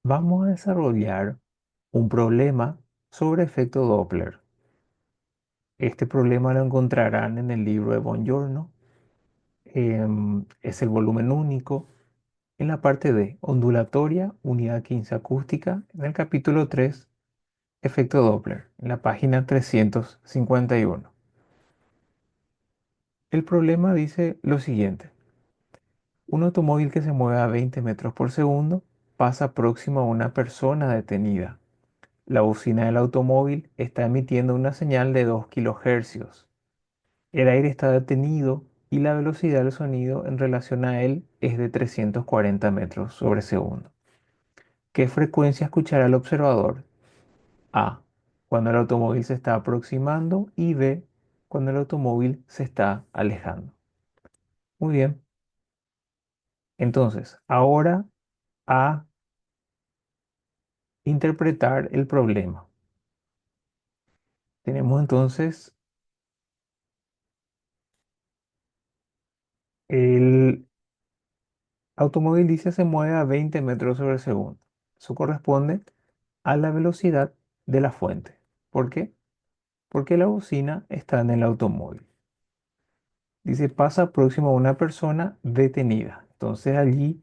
Vamos a desarrollar un problema sobre efecto Doppler. Este problema lo encontrarán en el libro de Bongiorno. Es el volumen único en la parte D, ondulatoria, unidad 15 acústica, en el capítulo 3, efecto Doppler, en la página 351. El problema dice lo siguiente. Un automóvil que se mueve a 20 metros por segundo pasa próximo a una persona detenida. La bocina del automóvil está emitiendo una señal de 2 kilohercios. El aire está detenido y la velocidad del sonido en relación a él es de 340 metros sobre segundo. ¿Qué frecuencia escuchará el observador? A. Cuando el automóvil se está aproximando y B. Cuando el automóvil se está alejando. Muy bien. Entonces, ahora a interpretar el problema. Tenemos entonces el automóvil dice se mueve a 20 metros sobre segundo. Eso corresponde a la velocidad de la fuente. ¿Por qué? Porque la bocina está en el automóvil. Dice pasa próximo a una persona detenida. Entonces allí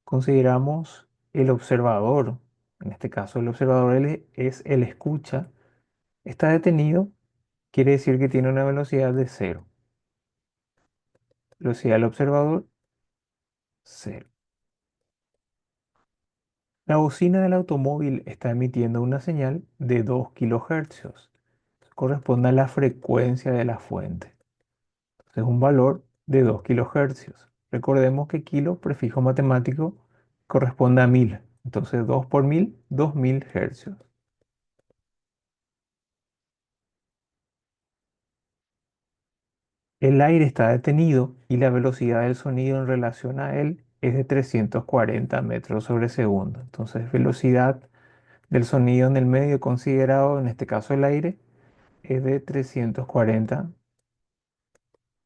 consideramos el observador. En este caso el observador es el escucha. Está detenido, quiere decir que tiene una velocidad de cero. Velocidad del observador, cero. La bocina del automóvil está emitiendo una señal de 2 kilohercios. Corresponde a la frecuencia de la fuente. Es un valor de 2 kilohercios. Recordemos que kilo, prefijo matemático, corresponde a 1000. Entonces 2 por 1000, 2000 hercios. El aire está detenido y la velocidad del sonido en relación a él es de 340 metros sobre segundo. Entonces velocidad del sonido en el medio considerado, en este caso el aire, es de 340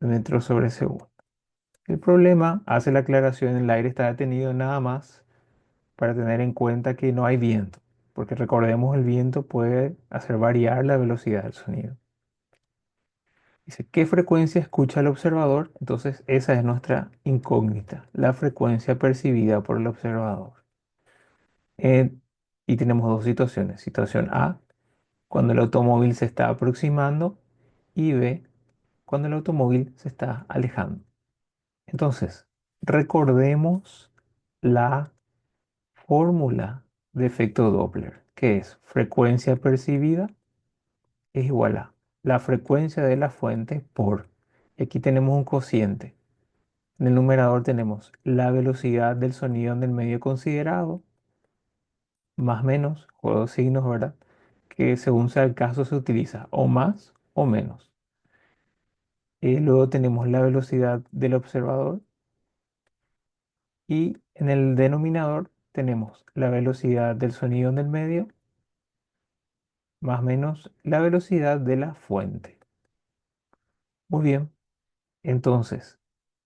metros sobre segundo. El problema hace la aclaración, el aire está detenido nada más para tener en cuenta que no hay viento, porque recordemos el viento puede hacer variar la velocidad del sonido. Dice, ¿qué frecuencia escucha el observador? Entonces esa es nuestra incógnita, la frecuencia percibida por el observador. Eh, y tenemos dos situaciones. Situación A, cuando el automóvil se está aproximando y B, cuando el automóvil se está alejando. Entonces, recordemos la fórmula de efecto Doppler, que es frecuencia percibida es igual a la frecuencia de la fuente por, y aquí tenemos un cociente. En el numerador tenemos la velocidad del sonido en el medio considerado, más menos, juego de signos, ¿verdad? Que según sea el caso se utiliza o más o menos. Luego tenemos la velocidad del observador y en el denominador tenemos la velocidad del sonido en el medio más menos la velocidad de la fuente. Muy bien, entonces,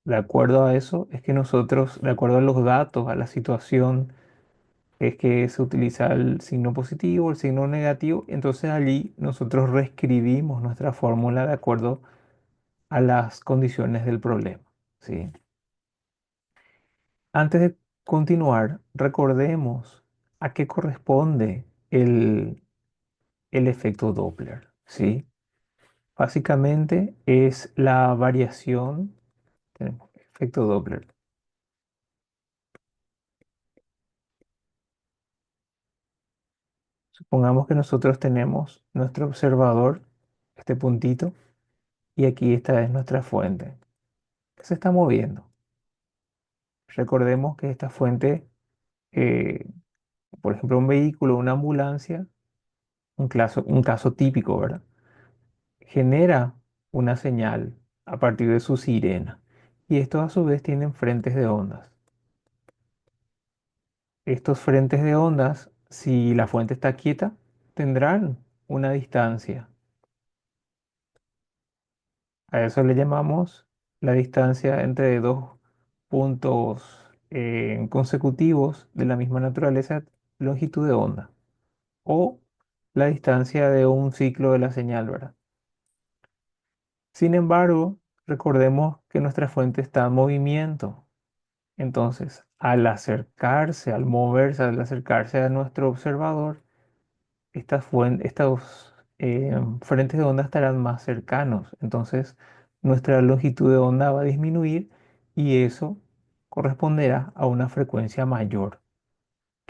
de acuerdo a eso, es que nosotros, de acuerdo a los datos, a la situación, es que se utiliza el signo positivo, el signo negativo, entonces allí nosotros reescribimos nuestra fórmula de acuerdo a las condiciones del problema, ¿sí? Antes de continuar, recordemos a qué corresponde el efecto Doppler, ¿sí? Básicamente es la variación, tenemos efecto Doppler. Supongamos que nosotros tenemos nuestro observador, este puntito, y aquí esta es nuestra fuente, que se está moviendo. Recordemos que esta fuente, eh, por ejemplo, un vehículo, una ambulancia, un caso típico, ¿verdad? Genera una señal a partir de su sirena. Y estos a su vez tienen frentes de ondas. Estos frentes de ondas, si la fuente está quieta, tendrán una distancia. A eso le llamamos la distancia entre dos puntos consecutivos de la misma naturaleza. longitud de onda o la distancia de un ciclo de la señal, ¿verdad? Sin embargo, recordemos que nuestra fuente está en movimiento. Entonces, al acercarse, al moverse, al acercarse a nuestro observador, estos frentes de onda estarán más cercanos. Entonces, nuestra longitud de onda va a disminuir y eso corresponderá a una frecuencia mayor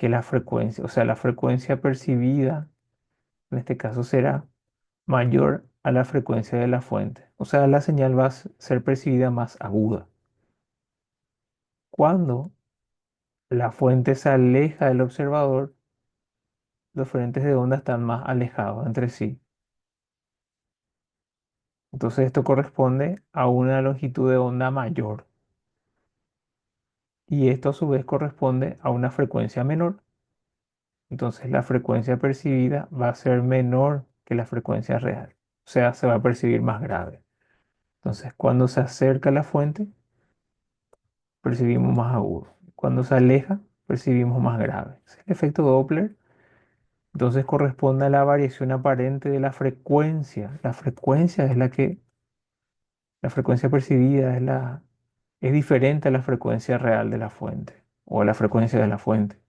que la frecuencia, o sea, la frecuencia percibida en este caso será mayor a la frecuencia de la fuente. O sea, la señal va a ser percibida más aguda. Cuando la fuente se aleja del observador, los frentes de onda están más alejados entre sí. Entonces esto corresponde a una longitud de onda mayor y esto a su vez corresponde a una frecuencia menor. Entonces la frecuencia percibida va a ser menor que la frecuencia real. O sea, se va a percibir más grave. Entonces cuando se acerca a la fuente, percibimos más agudo. Cuando se aleja, percibimos más grave. Es el efecto Doppler. Entonces corresponde a la variación aparente de la frecuencia. La frecuencia es la frecuencia percibida es diferente a la frecuencia real de la fuente o a la frecuencia de la fuente.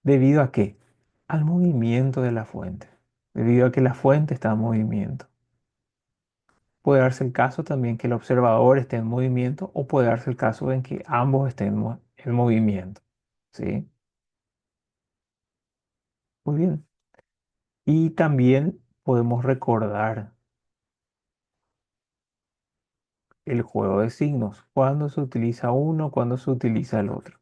¿Debido a qué? Al movimiento de la fuente. Debido a que la fuente está en movimiento. Puede darse el caso también que el observador esté en movimiento o puede darse el caso en que ambos estén en movimiento. ¿Sí? Muy bien. Y también podemos recordar el juego de signos, cuándo se utiliza uno, cuándo se utiliza el otro.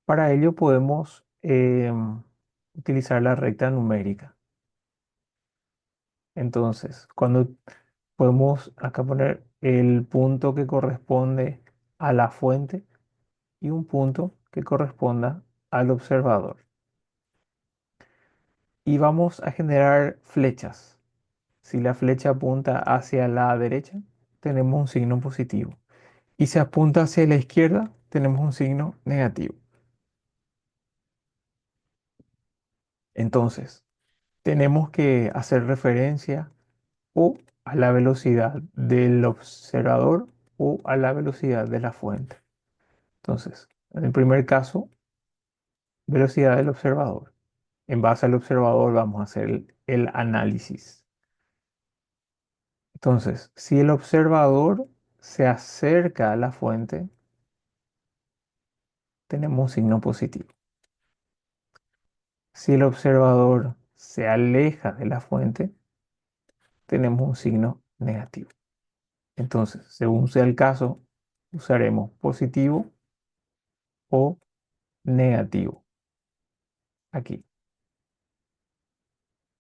Para ello podemos utilizar la recta numérica. Entonces, cuando podemos acá poner el punto que corresponde a la fuente y un punto que corresponda al observador. Y vamos a generar flechas. Si la flecha apunta hacia la derecha, tenemos un signo positivo. Y si apunta hacia la izquierda, tenemos un signo negativo. Entonces, tenemos que hacer referencia o a la velocidad del observador o a la velocidad de la fuente. Entonces, en el primer caso, velocidad del observador. En base al observador vamos a hacer el análisis. Entonces, si el observador se acerca a la fuente, tenemos un signo positivo. Si el observador se aleja de la fuente, tenemos un signo negativo. Entonces, según sea el caso, usaremos positivo o negativo aquí.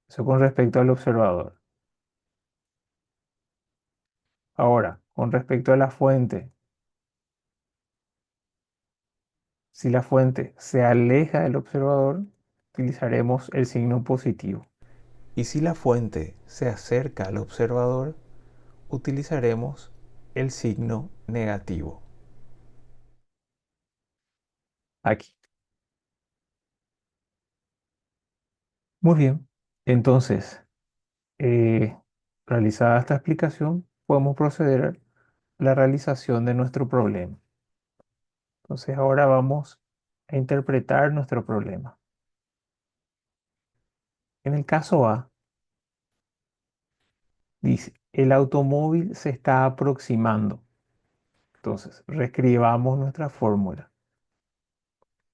Eso con respecto al observador. Ahora, con respecto a la fuente, si la fuente se aleja del observador, utilizaremos el signo positivo. Y si la fuente se acerca al observador, utilizaremos el signo negativo aquí. Muy bien. Entonces, eh, realizada esta explicación, podemos proceder a la realización de nuestro problema. Entonces, ahora vamos a interpretar nuestro problema. En el caso A, dice, el automóvil se está aproximando. Entonces, reescribamos nuestra fórmula.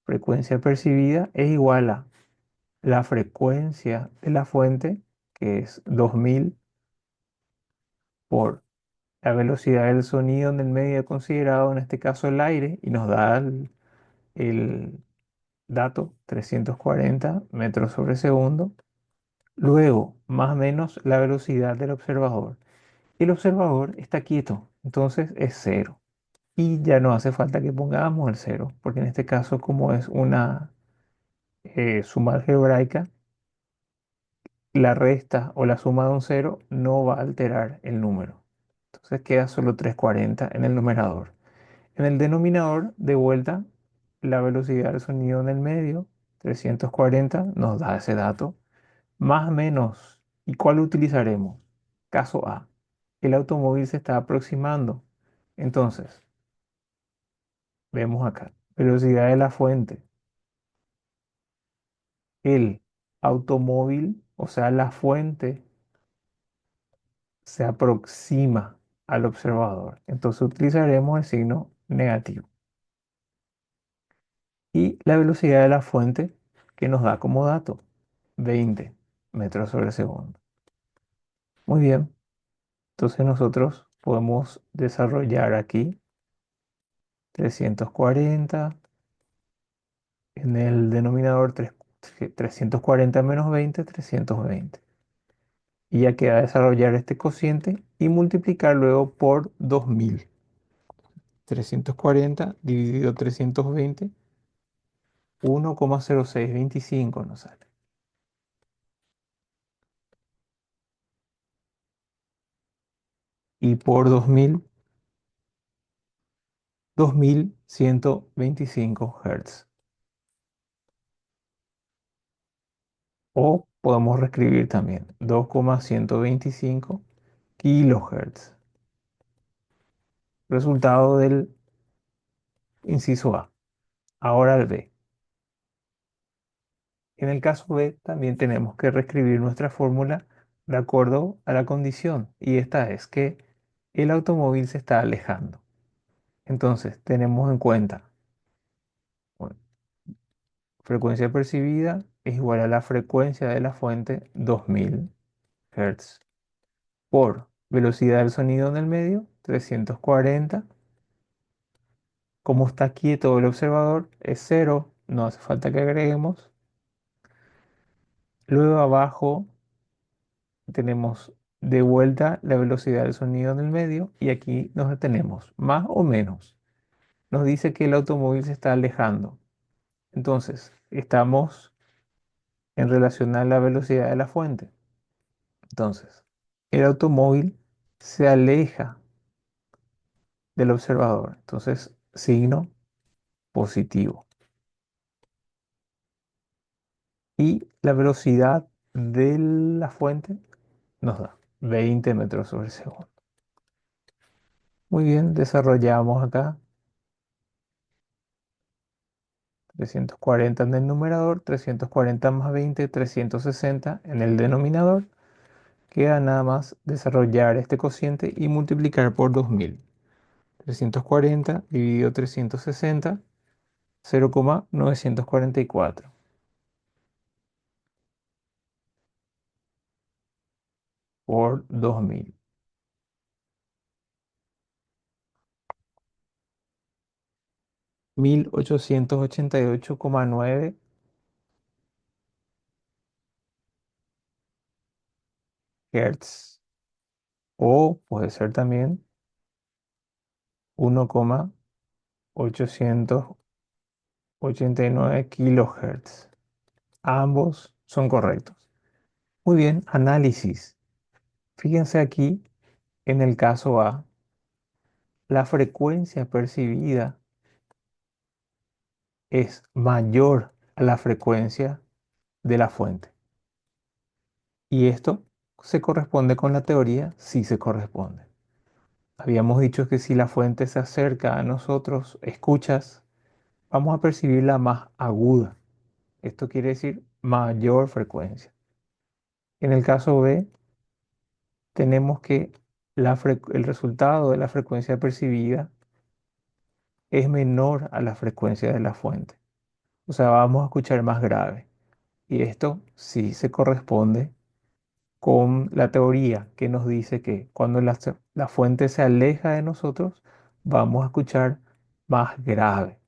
Frecuencia percibida es igual a la frecuencia de la fuente, que es 2000 por la velocidad del sonido en el medio considerado, en este caso el aire, y nos da el dato 340 metros sobre segundo. Luego, más o menos la velocidad del observador. El observador está quieto, entonces es cero. Y ya no hace falta que pongamos el cero, porque en este caso, como es una suma algebraica, la resta o la suma de un cero no va a alterar el número. Entonces queda solo 340 en el numerador. En el denominador, de vuelta, la velocidad del sonido en el medio, 340, nos da ese dato. Más o menos. ¿Y cuál utilizaremos? Caso A. El automóvil se está aproximando. Entonces, vemos acá. Velocidad de la fuente. El automóvil, o sea, la fuente, se aproxima al observador. Entonces utilizaremos el signo negativo. Y la velocidad de la fuente que nos da como dato 20 metros sobre segundo. Muy bien. Entonces nosotros podemos desarrollar aquí 340 en el denominador 340 menos 20, 320. Y ya queda desarrollar este cociente y multiplicar luego por 2000. 340 dividido 320, 1,0625 nos sale. Y por 2000, 2125 Hz. O podemos reescribir también 2,125 kilohertz. Resultado del inciso A. Ahora el B. En el caso B también tenemos que reescribir nuestra fórmula de acuerdo a la condición. Y esta es que el automóvil se está alejando. Entonces tenemos en cuenta, bueno, frecuencia percibida es igual a la frecuencia de la fuente 2000 Hz por velocidad del sonido en el medio 340. Como está quieto el observador, es cero, no hace falta que agreguemos. Luego abajo tenemos de vuelta la velocidad del sonido en el medio y aquí nos detenemos, más o menos. Nos dice que el automóvil se está alejando. Entonces, estamos en relación a la velocidad de la fuente. Entonces, el automóvil se aleja del observador. Entonces, signo positivo. Y la velocidad de la fuente nos da 20 metros sobre segundo. Muy bien, desarrollamos acá 340 en el numerador, 340 más 20, 360 en el denominador. Queda nada más desarrollar este cociente y multiplicar por 2000. 340 dividido 360, 0,944 por 2000. 1888,9 Hz. O puede ser también 1,889 kilohertz. Ambos son correctos. Muy bien, análisis. Fíjense aquí, en el caso A, la frecuencia percibida es mayor a la frecuencia de la fuente. ¿Y esto se corresponde con la teoría? Sí se corresponde. Habíamos dicho que si la fuente se acerca a nosotros, escuchas, vamos a percibirla más aguda. Esto quiere decir mayor frecuencia. En el caso B, tenemos que el resultado de la frecuencia percibida es menor a la frecuencia de la fuente. O sea, vamos a escuchar más grave. Y esto sí se corresponde con la teoría que nos dice que cuando la fuente se aleja de nosotros, vamos a escuchar más grave.